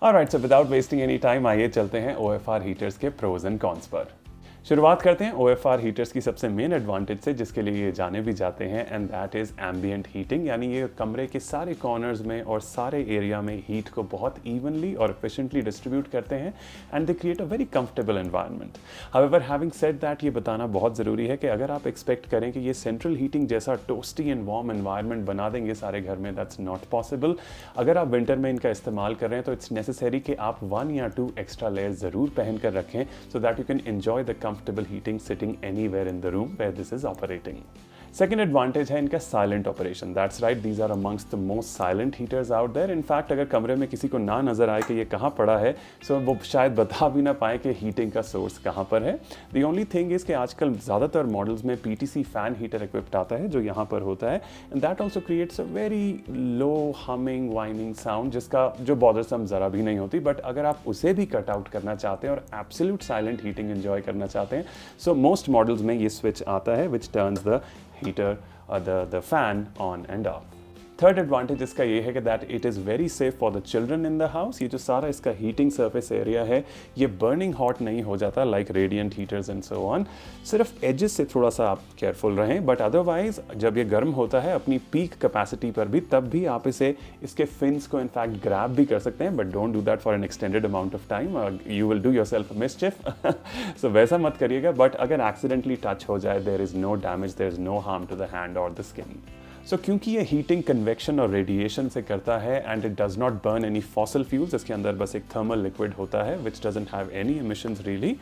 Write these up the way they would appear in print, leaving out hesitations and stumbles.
Alright, so without wasting any time आइए चलते हैं OFR हीटर्स के प्रोज एंड कॉन्स पर। शुरुआत करते हैं OFR हीटर्स की सबसे मेन एडवांटेज से, जिसके लिए ये जाने भी जाते हैं, and that is ambient heating. यानी ये कमरे के सारे कॉर्नर्स में और सारे एरिया में हीट को बहुत इवनली और एफिशिएंटली डिस्ट्रीब्यूट करते हैं and they create a very comfortable environment. However, having said that, ये बताना बहुत ज़रूरी है कि अगर आप एक्सपेक्ट करें कि ये सेंट्रल हीटिंग जैसा टोस्टी एंड वार्म एनवायरनमेंट बना देंगे सारे घर में, दैट्स नॉट पॉसिबल। अगर आप विंटर में इनका इस्तेमाल कर रहे हैं तो इट्स नेसेसरी कि आप 1 या 2 एक्स्ट्रा लेयर ज़रूर पहन कर रखें, so that you can enjoy the comfortable heating sitting anywhere in the room where this is operating. Second advantage है इनका silent operation. That's right, these are amongst the most silent heaters out there. In fact अगर कमरे में किसी को ना नजर आए कि ये कहाँ पड़ा है, सो वो शायद बता भी ना पाए कि हीटिंग का सोर्स कहाँ पर है। द ओनली थिंग इज कि आजकल ज़्यादातर मॉडल्स में PTC फैन हीटर इक्विप्ड आता है जो यहाँ पर होता है, and that also creates a very low humming whining sound, जिसका जो बॉदरसम ज़रा भी नहीं होती। बट अगर आप उसे भी कट आउट करना चाहते हैं और एब्सोल्यूट साइलेंट हीटिंग एंजॉय करना चाहते हैं, सो मोस्ट मॉडल्स में ये स्विच आता है which turns the heater or the fan on and off. Third advantage इसका ये है कि that it is very safe for the children in the house. ये जो सारा इसका हीटिंग सरफेस एरिया है, ये बर्निंग हॉट नहीं हो जाता like radiant heaters and so on. सिर्फ एजेस से थोड़ा सा आप केयरफुल रहें, बट अदरवाइज जब ये गर्म होता है अपनी पीक कैपेसिटी पर भी, तब भी आप इसके फिन्स को इनफैक्ट ग्रैब भी कर सकते हैं, but don't do that for an extended amount of time, you will do yourself mischief. So वैसा मत करिएगा, बट अगर एक्सीडेंटली टच हो जाए, there is no damage, there is no harm to the hand और the skin. So क्योंकि ये heating convection और रेडिएशन से करता है and it does not burn any fossil fuels, इसके अंदर बस एक थर्मल लिक्विड होता है विच doesn't have any emissions really,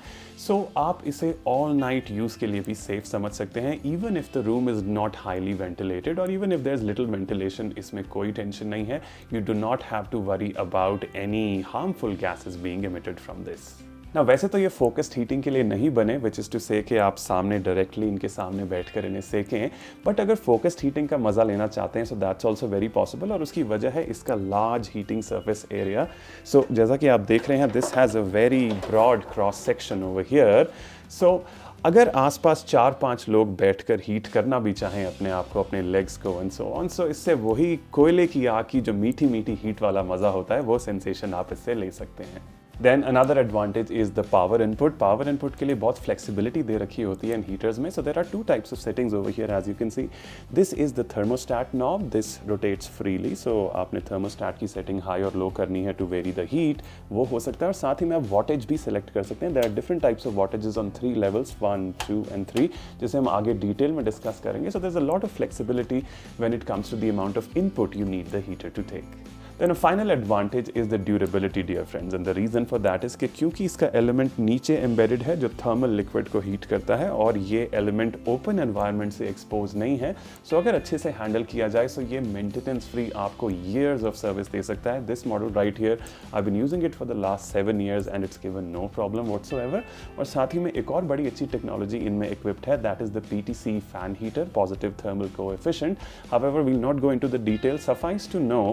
so आप इसे ऑल नाइट यूज़ के लिए भी सेफ समझ सकते हैं। Even if the room is not highly ventilated और even if there is little ventilation, इसमें कोई टेंशन नहीं है। You do not have to worry about any harmful gases being emitted from this. ना वैसे तो ये फोकस्ड हीटिंग के लिए नहीं बने, विच इज़ टू से कि आप सामने डायरेक्टली इनके सामने बैठकर इन्हें सेकें, बट अगर फोकस्ड हीटिंग का मज़ा लेना चाहते हैं, so that's also very possible. और उसकी वजह है इसका large heating surface area. So जैसा कि आप देख रहे हैं, this has a very broad cross section over here. So अगर आसपास 4-5 लोग बैठकर हीट करना भी चाहें अपने आप को, अपने लेग्स को एंड सो ऑन, सो इससे वही कोयले की आग की जो मीठी मीठी हीट वाला मज़ा होता है, वो सेंसेशन आप इससे ले सकते हैं। Then another advantage is the power input. Power input के लिए बहुत flexibility दे रखी होती है इन heaters में. So there are 2 types of settings over here, as you can see. This is the thermostat knob. This rotates freely. So आपने thermostat की setting high और low करनी है to vary the heat, वो हो सकता है। और साथ ही में आप wattage भी select कर सकते हैं. There are different types of wattages on 3 levels, 1, 2 and 3, जिसे हम आगे detail में discuss करेंगे. So there's a lot of flexibility when it comes to the amount of input you need the heater to take. Then a final advantage is the durability, dear friends, and the reason for that is कि क्योंकि इसका element नीचे embedded है जो thermal liquid को heat करता है, और ये element open environment से expose नहीं है, so अगर अच्छे से handle किया जाए, so ये maintenance free आपको years of service दे सकता है। This model right here, I've been using it for the last 7 years and it's given no problem whatsoever। और साथ ही में एक और बड़ी अच्छी technology इनमें equipped है, that is the PTC fan heater, positive thermal coefficient। However, we'll not go into the details. Suffice to know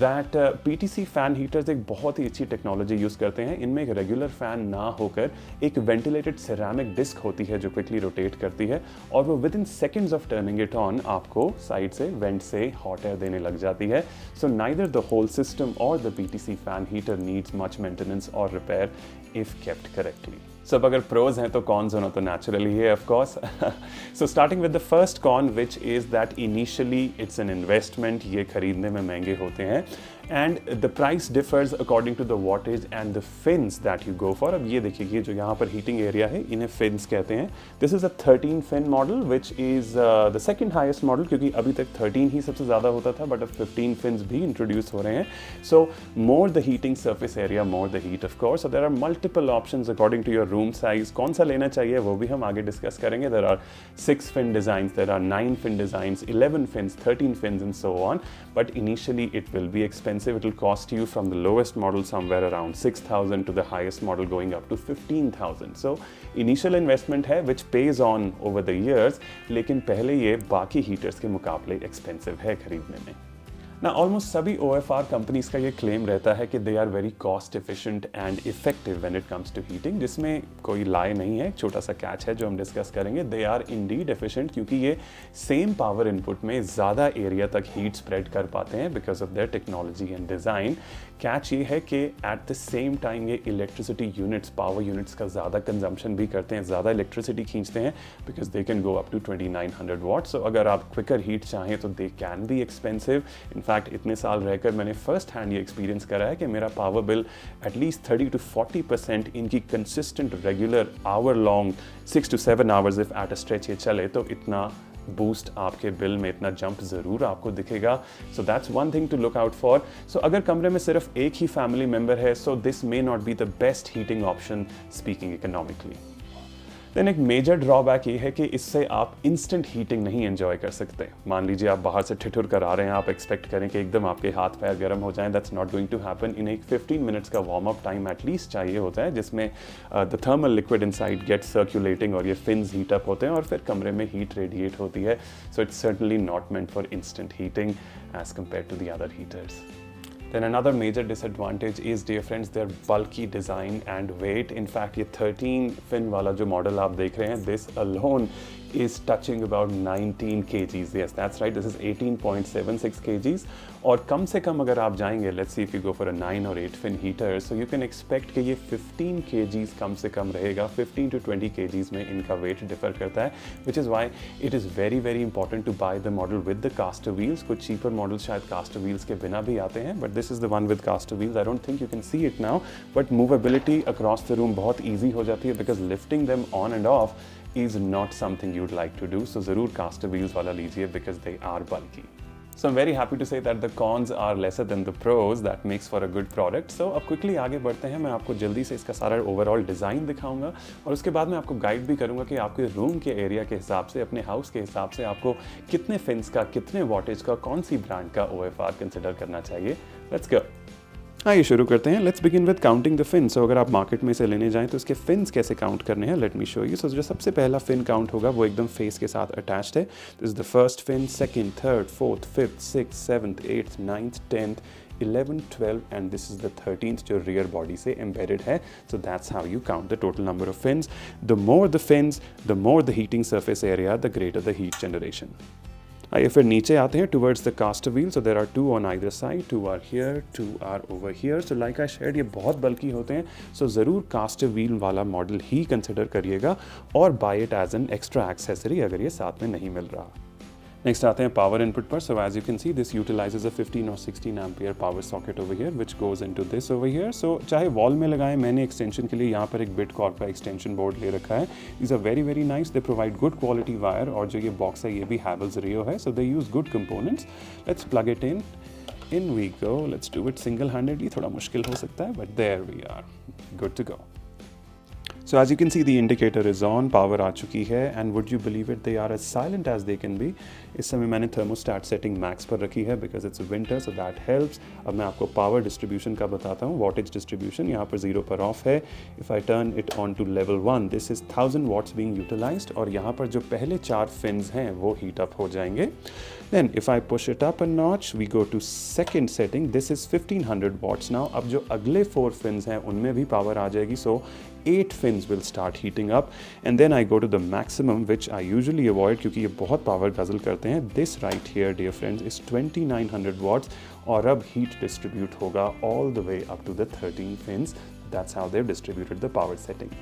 that PTC fan heaters एक बहुत ही अच्छी टेक्नोलॉजी यूज़ करते हैं। इनमें एक रेगुलर फ़ैन ना होकर एक वेंटिलेटेड सिरेमिक डिस्क होती है जो क्विकली रोटेट करती है, और वो within seconds of turning it on आपको साइड से वेंट से हॉट एयर देने लग जाती है। So neither the whole system और the PTC fan heater needs much maintenance और repair if kept correctly. So अब अगर प्रोज हैं तो कॉन्स होना तो नेचुरली है of course. So starting with the first con, which is that initially it's an investment, ये खरीदने में महंगे होते हैं, and the price differs according to the wattage and the fins that you go for. अब ये देखिए, ये जो यहाँ पर हीटिंग एरिया है, इन्हें फिन्स कहते हैं। This is a 13 fin model which is the second highest model, क्योंकि अभी तक 13 ही सबसे ज़्यादा होता था, बट अब 15 फिन्स भी इंट्रोड्यूस हो रहे हैं। So more the heating surface area, more the heat of course. So there are multiple options according to your room size. कौन सा लेना चाहिए वो भी हम आगे डिस्कस करेंगे। There are 6 fin designs, there are 9 fin designs, 11 fins, 13 fins and so on, but initially it will be expensive. It will cost you from the lowest model somewhere around 6,000 to the highest model going up to 15,000. So initial investment है which pays on over the years, लेकिन पहले ये बाकी heaters के मुकाबले expensive है खरीदने में। ना ऑलमोस्ट सभी OFR कंपनीज का ये क्लेम रहता है कि they are very cost efficient and effective when it comes to heating, जिसमें कोई लाई नहीं है। एक छोटा सा कैच है जो हम डिस्कस करेंगे। दे आर इंडीड एफिशिएंट क्योंकि ये सेम पावर इनपुट में ज़्यादा एरिया तक हीट स्प्रेड कर पाते हैं because of their technology and design. Catch ये है कि एट द सेम टाइम ये इलेक्ट्रिसिटी यूनिट्स, पावर यूनिट्स का ज़्यादा कंजम्पशन भी करते हैं, ज़्यादा इलेक्ट्रिसिटी खींचते हैं because they can go up to 2900 watt. So अगर आप क्विकर हीट चाहें तो they can be expensive. In fact इतने साल रहकर मैंने फर्स्ट हैंड ये एक्सपीरियंस करा है कि मेरा पावर बिल एटलीस्ट 30 to 40% इनकी consistent regular hour long 6 to 7 hours if at a stretch ये चले तो इतना बूस्ट आपके बिल में, इतना जंप ज़रूर आपको दिखेगा। So that's one thing to look out for. So अगर कमरे में सिर्फ एक ही फैमिली मेम्बर है so this may not be the best heating option speaking economically. Then एक मेजर ड्रॉबैक ये है कि इससे आप इंस्टेंट हीटिंग नहीं एंजॉय कर सकते। मान लीजिए आप बाहर से ठिठुर कर आ रहे हैं, आप एक्सपेक्ट करें कि एकदम आपके हाथ पैर गर्म हो जाएं, that's not going to happen. इन्हें 15 मिनट्स का वार्म अप टाइम एटलीस्ट चाहिए होता है जिसमें the thermal liquid inside get circulating और ये फिन्स हीट अप होते हैं और फिर कमरे में हीट रेडिएट होती है। So it's certainly not meant for instant heating as compare to the other heaters. Then another major disadvantage is, dear friends, their bulky design and weight. In fact, ये 13 fin वाला जो model आप देख रहे हैं, this alone is touching about 19 kgs. Yes, that's right. This is 18.76 kgs. और कम से कम अगर आप जाएंगे, let's see if you go for a 9 or 8 fin heater, so you can expect कि ये 15 kgs कम से कम रहेगा। 15 to 20 kgs में इनका weight differ करता है, which is why it is very very important to buy the model with the caster wheels. कुछ cheaper models शायद caster wheels के बिना भी आते हैं, but this is the one with caster wheels. I don't think you can see it now, but movability across the room बहुत easy हो जाती है because lifting them on and off is not something you'd like to do. So ज़रूर caster wheels वाला लीजिए because they are bulky. So I'm very happy to say that the cons are lesser than the pros. That makes for a good product. So अब quickly आगे बढ़ते हैं। मैं आपको जल्दी से इसका सारा ओवरऑल डिज़ाइन दिखाऊंगा और उसके बाद मैं आपको गाइड भी करूंगा कि आपके रूम के एरिया के हिसाब से, अपने हाउस के हिसाब से आपको कितने फिन्स का, कितने वॉटेज का, कौन सी ब्रांड का OFR कंसिडर करना चाहिए। Let's go. आइए शुरू करते हैं। Let's begin with counting the fin. So अगर आप मार्केट में से लेने जाएं तो इसके फिन्स कैसे काउंट करने हैं, लेट मी शो यू। सो जो सबसे पहला फिन काउंट होगा वो एकदम फेस के साथ अटैच्ड है। This is the first fin, second, third, fourth, fifth, sixth, seventh, eighth, ninth, 10th, 11, 12 and this is the 13th जो rear body से embedded है. So that's how you count the total number of fins. The more the fins, the more the heating surface area, the greater the heat generation. आइए फिर नीचे आते हैं towards the caster wheel. So there are 2 on either side, 2 are here, 2 are over here. So like I shared, ये बहुत बल्कि होते हैं, so ज़रूर caster wheel वाला मॉडल ही कंसिडर करिएगा और buy it as an extra accessory अगर ये साथ में नहीं मिल रहा। नेक्स्ट आते हैं पावर इनपुट पर। So as you can see this utilizes a 15 और 16 ampere power socket over here which goes into this over here. So चाहे वॉल में लगाएं, मैंने एक्सटेंशन के लिए यहाँ पर एक बिटकॉर्प का एक्सटेंशन बोर्ड ले रखा है। These are very very nice, they provide good quality wire और जो ये बॉक्स है ये भी हैवेल्स रियो है, so they use good components. Let's plug it in we go. Let's do it single handedly, थोड़ा मुश्किल हो सकता है but there we are, good to go. So as you can see the indicator is on, power आ चुकी है and would you believe it, they are as silent as they can be. इस समय मैंने thermostat setting max पर रखी है because it's winter so that helps. अब मैं आपको power distribution का बताता हूँ, wattage distribution यहाँ पर 0 पर off है. If I turn it on to level 1, this is 1000 watts being utilized और यहाँ पर जो पहले 4 fins हैं वो heat up हो जाएंगे. Then if I push it up a notch, we go to second setting. This is 1500 watts now. अब जो अगले 4 fins हैं उनमें भी power आ जाएगी, so 8 fins will start heating up and then I go to the maximum which I usually avoid क्योंकि ये बहुत power guzzle करते हैं. This right here dear friends is 2900 watts और अब heat distribute होगा all the way up to the 13 fins. That's how they've distributed the power setting.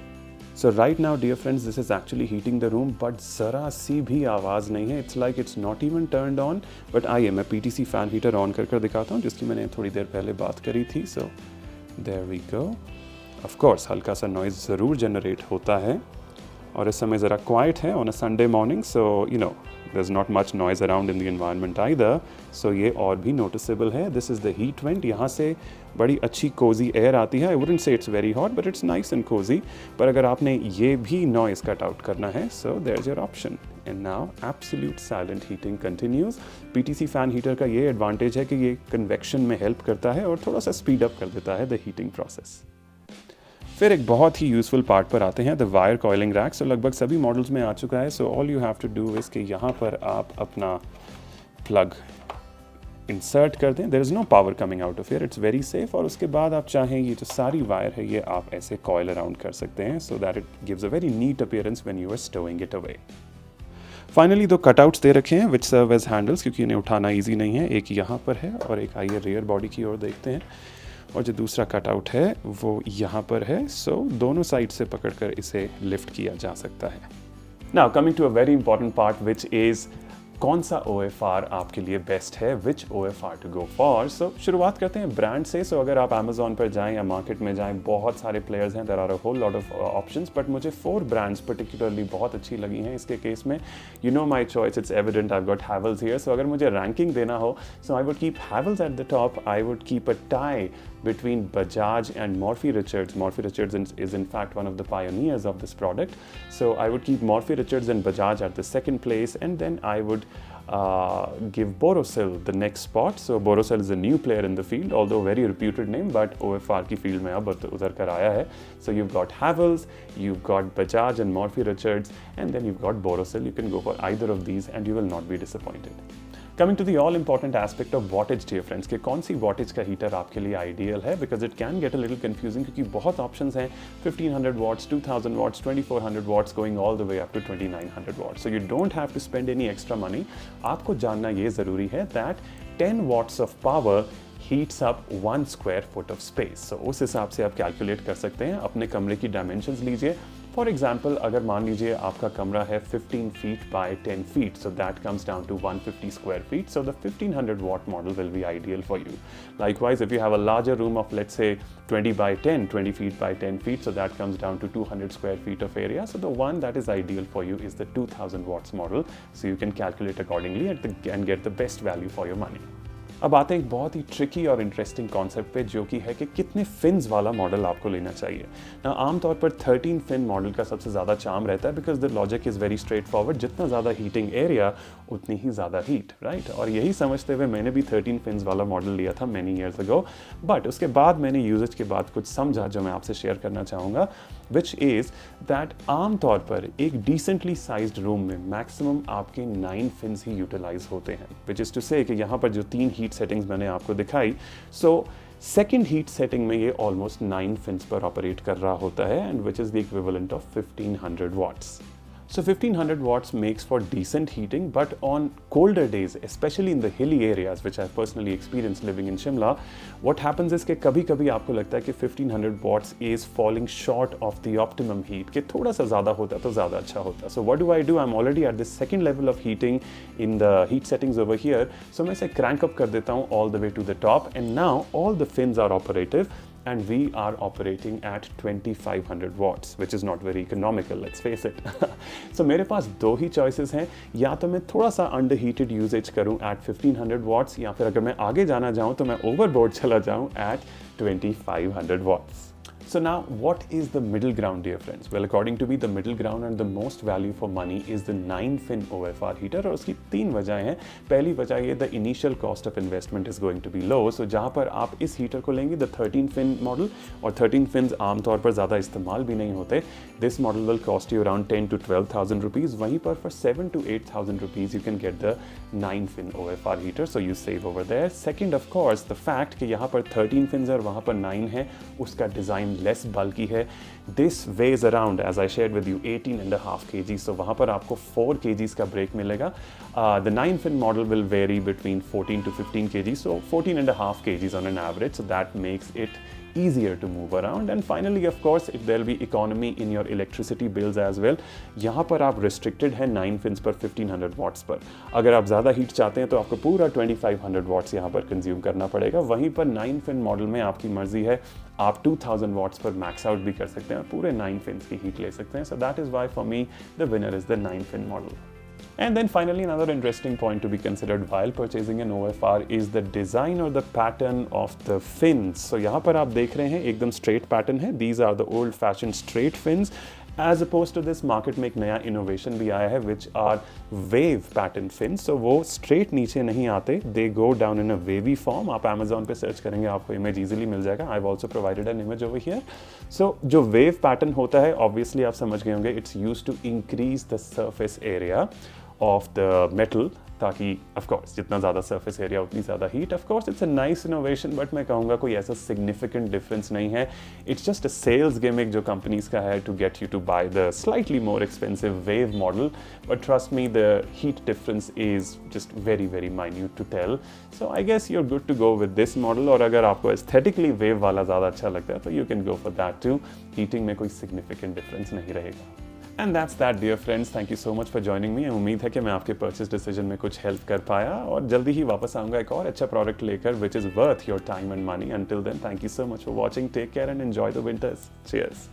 So right now dear friends this is actually heating the room but ज़रा सी भी आवाज़ नहीं है. It's like it's not even turned on. But आइए मैं PTC fan heater on कर दिखाता हूँ जिसकी मैंने थोड़ी देर पहले बात करी थी. So there we go. Of course हल्का सा नॉइज़ ज़रूर जनरेट होता है और इस समय ज़रा क्वाइट है on a Sunday morning, so you know there's not much noise around in the environment either, so ये और भी noticeable है. This is the heat vent. यहाँ से बड़ी अच्छी cozy air आती है. I wouldn't say it's very hot but it's nice and cozy. पर अगर आपने ये भी noise cut out करना है, so there's your option. And now absolute silent heating continues. PTC fan heater का ये advantage है कि ये convection में help करता है और थोड़ा सा speed up कर देता है the heating process. फिर एक बहुत ही यूज़फुल पार्ट पर आते हैं, the wire coiling rack. So लगभग सभी मॉडल्स में आ चुका है. So all you have to do is कि यहाँ पर आप अपना प्लग इंसर्ट कर दें, there is no power coming out of here, it's very safe. और उसके बाद आप चाहें ये जो सारी वायर है ये आप ऐसे कॉइल अराउंड कर सकते हैं so that it gives a very neat appearance when you are stowing it away. Finally दो कटआउट्स दे रखे हैं विच सर्व एज हैंडल्स, क्योंकि इन्हें उठाना ईजी नहीं है। एक यहाँ पर है और एक आइए रियर बॉडी की ओर देखते हैं, और जो दूसरा कटआउट है वो यहाँ पर है। सो दोनों साइड से पकड़कर इसे लिफ्ट किया जा सकता है। Now coming to a very important part which is कौन सा OFR आपके लिए बेस्ट है, which OFR to go for. So शुरुआत करते हैं ब्रांड से। सो अगर आप अमेजोन पर जाएं या मार्केट में जाएं, बहुत सारे प्लेयर्स हैं, there are a whole lot of options, but मुझे 4 ब्रांड्स पर्टिकुलरली बहुत अच्छी लगी हैं इसके केस में। You know my choice, it's evident, I got Havells here. So अगर मुझे रैंकिंग देना हो, so I would keep Havells at the top, I would keep a tie between Bajaj and Morphy Richards. Morphy Richards is in fact one of the pioneers of this product. So I would keep Morphy Richards and Bajaj at the second place, and then I would give Borosil the next spot. So Borosil is a new player in the field, although very reputed name, but OFR की field में अब उधर कर आया है. So you've got Havells, you've got Bajaj and Morphy Richards, and then you've got Borosil. You can go for either of these and you will not be disappointed. Coming to the all important aspect of wattage, dear friends, कि कौन सी wattage का heater आपके लिए ideal है, because it can get a little confusing क्योंकि बहुत options हैं, 1500 watts, 2000 watts, 2400 watts, going all the way up to 2900 watts. So you don't have to spend any extra money. आपको जानना ये ज़रूरी है that 10 watts of power heats up 1 square foot of space. So उस हिसाब से आप कैलकुलेट कर सकते हैं, अपने कमरे की डायमेंशंस लीजिए। फॉर एग्जाम्पल, अगर मान लीजिए आपका कमरा है 15 feet by 10 feet, so that comes down to 150 square feet, so the 1500 watt model will be ideal for you. Likewise, if you have a larger room of, let's say, 20 by 10, 20 feet by 10 feet, so that comes down to 200 square feet of area, so the one that is ideal for you is the 2000 watts model, so you can calculate accordingly and get the best value for your money. अब आते हैं एक बहुत ही tricky और interesting concept पे, जो कि है कि कितने फिन्स वाला मॉडल आपको लेना चाहिए ना। आमतौर पर 13 फिन मॉडल का सबसे ज़्यादा चार्म रहता है, because the logic is very straight forward, जितना ज़्यादा हीटिंग एरिया उतनी ही ज़्यादा हीट, राइट। और यही समझते हुए मैंने भी 13 फिन्स वाला मॉडल लिया था मैनी ईयर्स अगो, बट उसके बाद मैंने यूजेज के बाद कुछ समझा जो मैं आपसे शेयर करना चाहूँगा, विच इज़ दैट आमतौर पर एक डिसेंटली साइज्ड रूम में मैक्सिमम आपके 9 फिन्स ही यूटिलाइज होते हैं, विच इज़ टू से कि यहाँ पर जो 3 हीट सेटिंग्स मैंने आपको दिखाई, सो सेकेंड हीट सेटिंग में ये ऑलमोस्ट 9 फिन्स पर ऑपरेट कर रहा होता है, and which is the equivalent of 1500 watts. So 1500 watts makes for decent heating, but on colder days, especially in the hilly areas, which I've personally experienced living in Shimla, what happens is कि कभी-कभी आपको लगता है कि 1500 watts is falling short of the optimum heat, कि थोड़ा सा ज़्यादा होता तो ज़्यादा अच्छा होता. So what do? I'm already at the second level of heating in the heat settings over here. So मैं इसे crank up कर देता हूँ all the way to the top, and now all the fins are operative. And we are operating at 2500 watts, which is not very economical, let's face it. So मेरे पास दो ही choices हैं, या तो मैं थोड़ा सा underheated usage करूं at 1500 watts, या फिर अगर मैं आगे जाना चाहूं तो मैं overboard चला जाऊं at 2500 watts. So now, what is the middle ground, dear friends? Well, according to me, the middle ground and the most value for money is the 9-fin OFR heater, और उसकी 3 वजहें हैं। पहली वजह ये, the initial cost of investment is going to be low. So जहाँ पर आप इस हीटर को लेंगे, the 13-fin model, और 13 fins आमतौर पर ज़्यादा इस्तेमाल भी नहीं होते, this model will cost you around 10 to 12,000 rupees. वहीं पर for 7 to 8,000 rupees you can get the 9-fin OFR heater, so you save over there. Second, of course, the fact कि यहाँ पर 13 fins है और वहाँ पर 9 है, उसका डिज़ाइन लेस बल्कि है. This weighs around, as I shared with you, 18.5 kg. So वहाँ पर आपको 4 kgs का ब्रेक मिलेगा. The 9-fin model will vary between 14 to 15 kg, so 14.5 kgs on an average. So that makes it easier to move around. And finally, of course, if there will be economy in your electricity bills as well. यहाँ पर आप restricted है 9 fins पर 1500 watts पर. अगर आप ज़्यादा heat चाहते हैं तो आपको पूरा 2500 watts यहाँ पर कंज्यूम करना पड़ेगा. वहीं पर 9 fin मॉडल में आपकी मर्जी है, आप 2000 watts पर मैक्स आउट भी कर सकते हैं, पूरे 9 fins की हीट ले सकते हैं. So that is why for me the winner is the 9 fin model. And then finally, another interesting point to be considered while purchasing an OFR is the design or the pattern of the fins. So यहाँ पर आप देख रहे हैं एकदम straight pattern है. These are the old-fashioned straight fins. As opposed to this, market में एक नया innovation भी आया है, which are wave pattern fins. So वो straight नीचे नहीं आते. They go down in a wavy form. आप Amazon पे search करेंगे, आपको image easily मिल जाएगा. I've also provided an image over here. So जो wave pattern होता है, obviously आप समझ गए होंगे, it's used to increase the surface area of the metal ताकि ऑफ कोर्स जितना ज़्यादा सरफेस एरिया उतनी ज़्यादा हीट। Of course it's a nice innovation, but मैं कहूँगा कोई ऐसा सिग्निफिकेंट डिफरेंस नहीं है। It's just a sales gimmick जो कंपनीज का है to get you to buy the slightly more expensive wave model, but trust me the heat difference is just very very minute to tell. So I guess you are good to go with this model, और अगर आपको aesthetically wave वाला ज़्यादा अच्छा लगता है तो you can go for that too. Heating में कोई सिग्निफिकेंट डिफरेंस नहीं रहेगा। And that's that dear friends, thank you so much for joining me. उम्मीद है कि मैं आपके परचेज डिसीजन में कुछ हेल्प कर पाया, और जल्दी ही वापस आऊँगा एक और अच्छा प्रोडक्ट लेकर which is worth your time and money. Until then, thank you so much for watching, take care and enjoy the winters. Cheers.